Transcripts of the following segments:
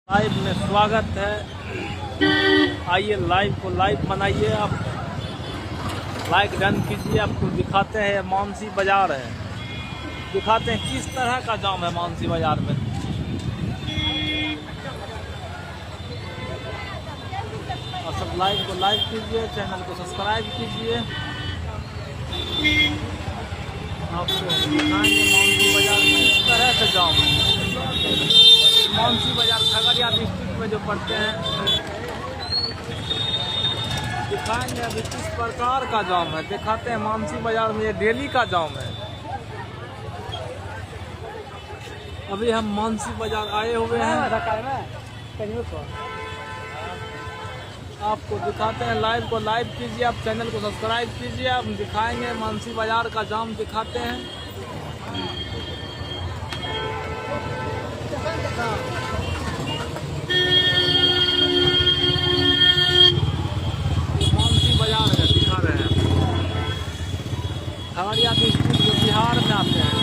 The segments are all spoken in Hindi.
लाइव में स्वागत है। आइए लाइव को लाइव बनाइए, आप लाइक डन कीजिए। आपको दिखाते हैं मानसी बाजार है, दिखाते हैं किस तरह का जाम है मानसी बाजार में। और सब लाइव को लाइक कीजिए, चैनल को सब्सक्राइब कीजिए। आपको दिखाएंगे मानसी बाजार किस तरह से जाम है। मानसी बाजार खगड़िया डिस्ट्रिक्ट में जो पड़ते हैं, दिखाएंगे अभी किस प्रकार का जाम है। दिखाते हैं मानसी बाजार में ये डेली का जाम है। अभी हम मानसी बाजार आए हुए हैं, आपको दिखाते हैं। लाइव को लाइव कीजिए, आप चैनल को सब्सक्राइब कीजिए। आप दिखाएंगे मानसी बाजार का जाम दिखाते हैं। मानसी बाजार है, दिखा रहे हैं। खगड़िया डिस्ट्रिक्ट जो बिहार में आते हैं।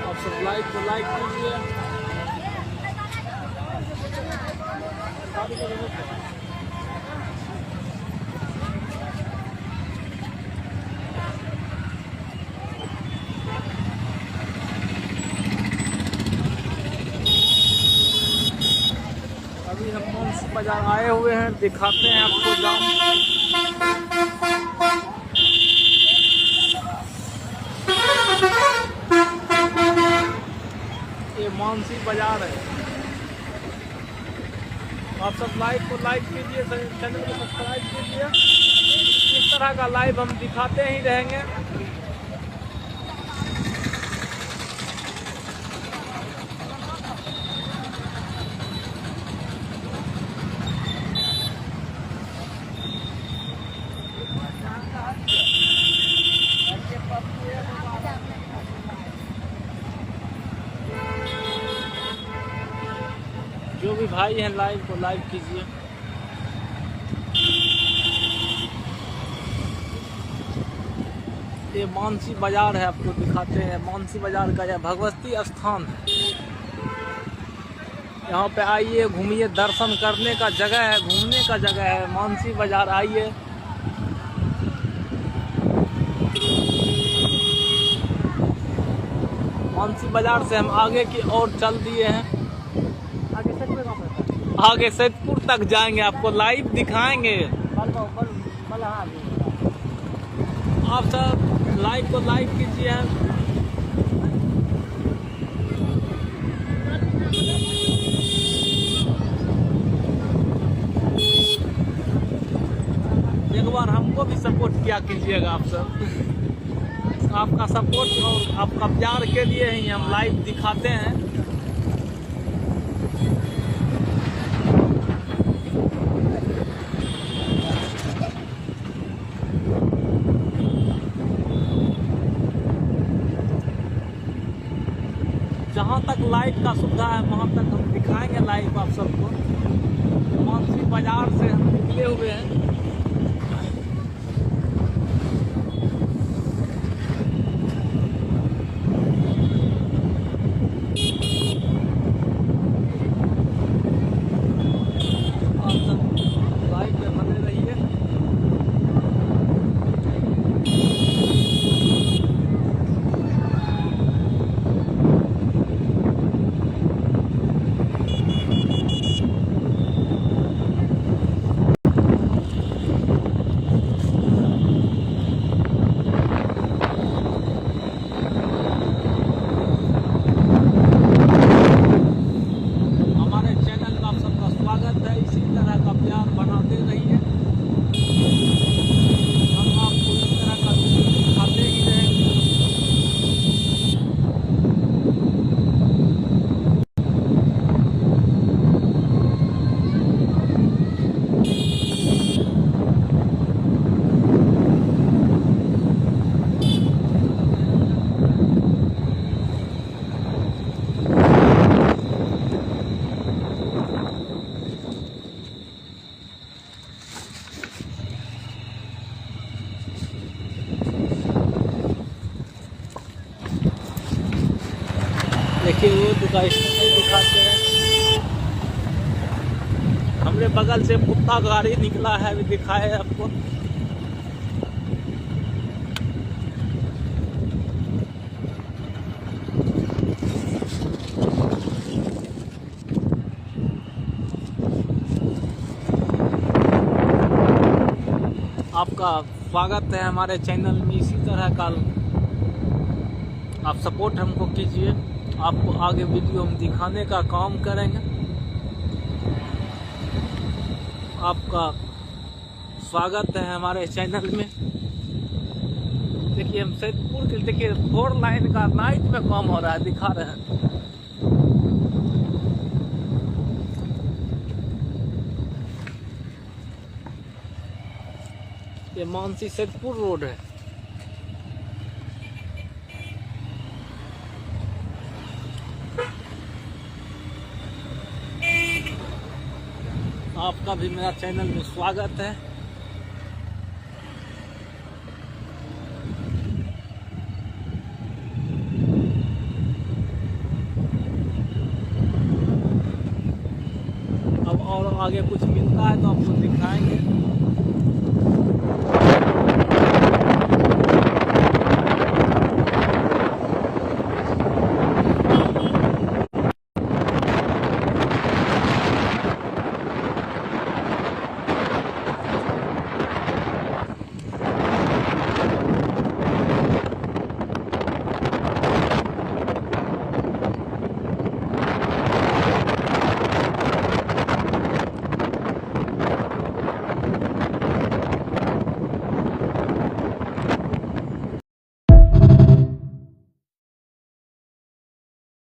आप सब लाइक को लाइक कीजिए। अभी हम मानसी बाजार आए हुए हैं, दिखाते हैं आपको जाम। ये मानसी बाजार है। आप सब लाइव को लाइक कीजिए, चैनल को सब्सक्राइब कीजिए। इस तरह का लाइव हम दिखाते ही रहेंगे। जो भी भाई हैं लाइव को लाइव कीजिए। ये मानसी बाजार है, आपको दिखाते हैं। मानसी बाजार का यह भगवती स्थान है। यहाँ पे आइए, घूमिए, दर्शन करने का जगह है, घूमने का जगह है। मानसी बाजार आइए। मानसी बाजार से हम आगे की ओर चल दिए हैं। आगे सैदपुर तक जाएंगे, आपको लाइव दिखाएंगे। आप सब लाइव को लाइव कीजिए। एक बार हमको भी सपोर्ट किया कीजिएगा आप सब। आपका सपोर्ट और आपका प्यार के लिए ही हम लाइव दिखाते हैं। जहाँ तक लाइव का सुविधा है वहाँ तक हम दिखाएंगे लाइव आप सबको। मानसी बाजार से हम निकले हुए हैं। आप सब लाइव में बने रहिए। देखिए वो का स्टाइल दिखाते हैं। हमरे बगल से कुत्ता गाड़ी निकला है, अभी दिखाए आपको। आपका स्वागत है हमारे चैनल में। इसी तरह का आप सपोर्ट हमको कीजिए, आपको आगे वीडियो हम दिखाने का काम करेंगे। आपका स्वागत है हमारे चैनल में। देखिए हम सैदपुर के, देखिए 4 लाइन का नाइट में काम हो रहा है, दिखा रहे हैं। ये मानसी सैदपुर रोड है। आपका भी मेरा चैनल में स्वागत है। अब और आगे कुछ मिलता है तो आपको दिखाएंगे।